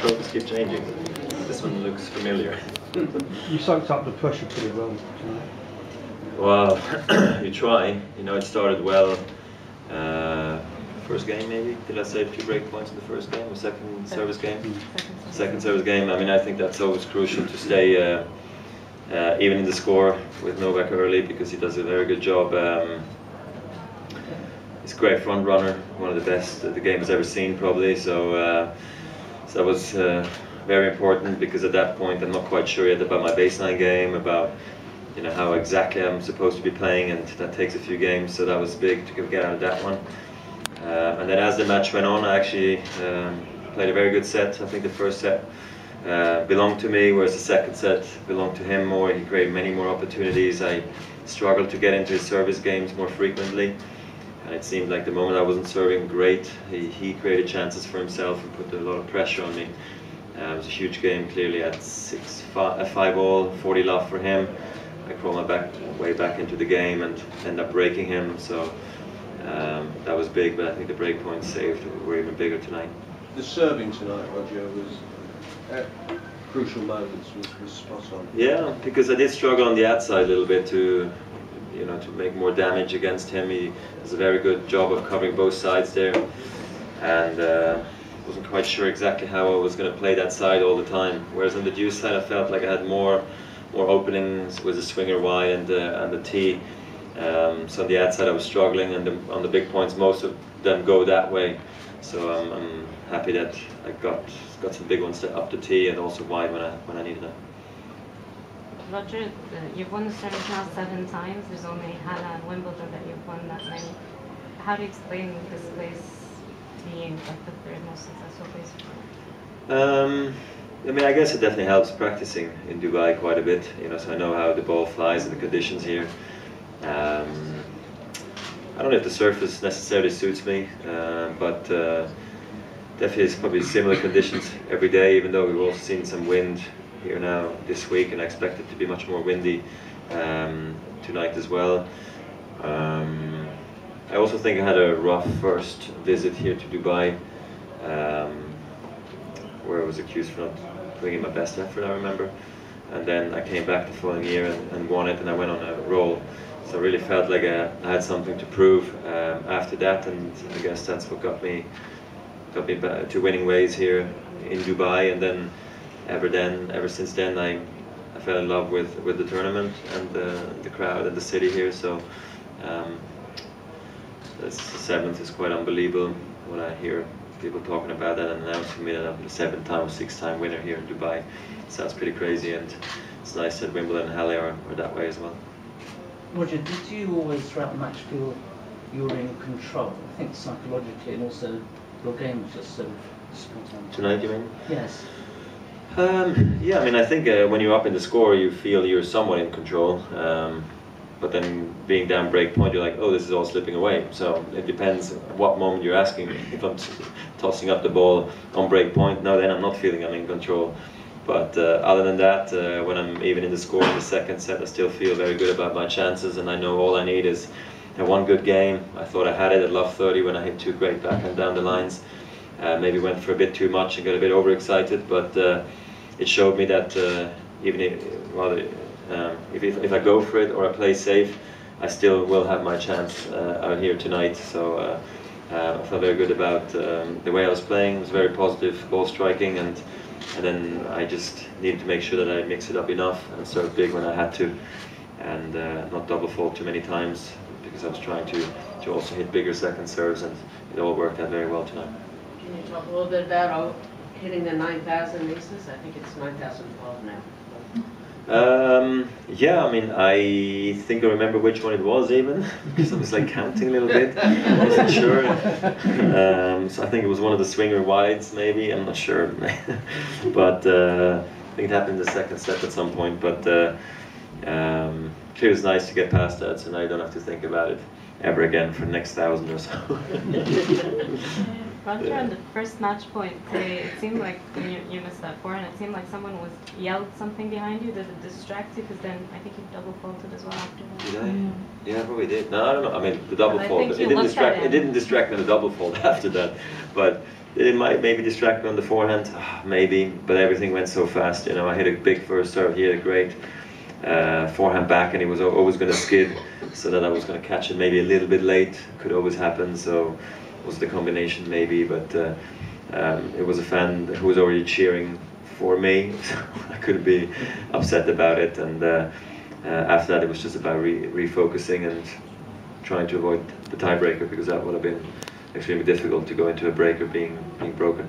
trophies keep changing. This one looks familiar. You soaked up the pressure pretty well tonight. Well, you try. You know, it started well. First game, maybe? Did I save 2 break points in the first game? Or second service game? Second service game. I mean, I think that's always crucial to stay even in the score with Novak early, because he does a very good job. He's a great front runner, one of the best the game has ever seen, probably. So, so that was very important, because at that point I'm not quite sure yet about my baseline game, about how exactly I'm supposed to be playing, and that takes a few games. So that was big to get out of that one. And then as the match went on, I actually played a very good set. I think the first set belonged to me, whereas the second set belonged to him more. He created many more opportunities. I struggled to get into his service games more frequently, and it seemed like the moment I wasn't serving great, he created chances for himself and put a lot of pressure on me. It was a huge game, clearly at 5-all, 40 love for him. I crawled my way back into the game and ended up breaking him. So that was big, but I think the break points saved were even bigger tonight. The serving tonight, Roger, was at crucial moments was spot on. Yeah, because I did struggle on the outside a little bit to make more damage against him. He does a very good job of covering both sides there, and wasn't quite sure exactly how I was going to play that side all the time. Whereas on the deuce side, I felt like I had more openings with the swinger wide and the tee. So on the outside I was struggling, and on the big points most of them go that way. So I'm happy that I got some big ones up the tee and also wide when I needed them. Roger, you've won the service now 7 times. There's only Halle and Wimbledon that you've won that many. How do you explain this place being like the 3rd most successful place for you? I mean, I guess it definitely helps practicing in Dubai quite a bit. So I know how the ball flies and the conditions here. I don't know if the surface necessarily suits me, but definitely it's probably similar conditions every day, even though we've also seen some wind here now this week, and I expect it to be much more windy tonight as well. I also think I had a rough first visit here to Dubai, where I was accused for not putting in my best effort, I remember. And then I came back the following year and won it, and I went on a roll. So I really felt like I had something to prove after that, and I guess that's what got me back to winning ways here in Dubai. And then ever since then, I fell in love with the tournament and the crowd and the city here. So the 7th is quite unbelievable when I hear people talking about that and announcing me that I'm the 7th time or 6th time winner here in Dubai. It sounds pretty crazy, and it's nice that Wimbledon and Halle are that way as well. Roger, did you always throughout the match feel you were in control? I think psychologically, and also your game was just so spot on. Tonight, you mean? Yes. Yeah, I mean, I think when you're up in the score, you feel you're somewhat in control. But then being down break point, you're like, oh, this is all slipping away. So it depends what moment you're asking me. If I'm tossing up the ball on break point, no, then I'm not feeling I'm in control. But other than that, when I'm even in the score in the second set, I still feel very good about my chances, and I know all I need is one good game. I thought I had it at love 30 when I hit 2 great backhand down the lines. Maybe went for a bit too much and got a bit overexcited, but it showed me that even if I go for it or I play safe, I still will have my chance out here tonight. So I felt very good about the way I was playing. It was very positive ball striking, and then I just needed to make sure that I mix it up enough and serve big when I had to, and not double fault too many times, because I was trying to also hit bigger second serves, and it all worked out very well tonight. Can you talk a little bit about hitting the 9,000 aces? I think it's 9,012 now. Yeah, I mean, I think I remember which one it was even, because I was like counting a little bit. I wasn't sure. So I think it was one of the swinger wides, maybe. I'm not sure. But I think it happened in the second set at some point. But clearly it was nice to get past that, so now I don't have to think about it ever again for the next 1,000 or so. Roger, on the first match point today, it seemed like when you missed that forehand, it seemed like someone was yelled something behind you. Did it distract you? Because then I think you double faulted as well after that. Did I? Yeah, I probably did. No, I don't know. I mean, the double But I fault. think It you didn't looked at distract. It him. didn't distract me on the double fault after that, but it might maybe distract me on the forehand. Maybe, but everything went so fast. You know, I hit a big first serve. He had a great forehand back, and he was always going to skid, so that I was going to catch it maybe a little bit late. Could always happen. So it was the combination maybe, but it was a fan who was already cheering for me, so I couldn't be upset about it. And after that, it was just about refocusing and trying to avoid the tiebreaker, because that would have been extremely difficult to go into a breaker being broken.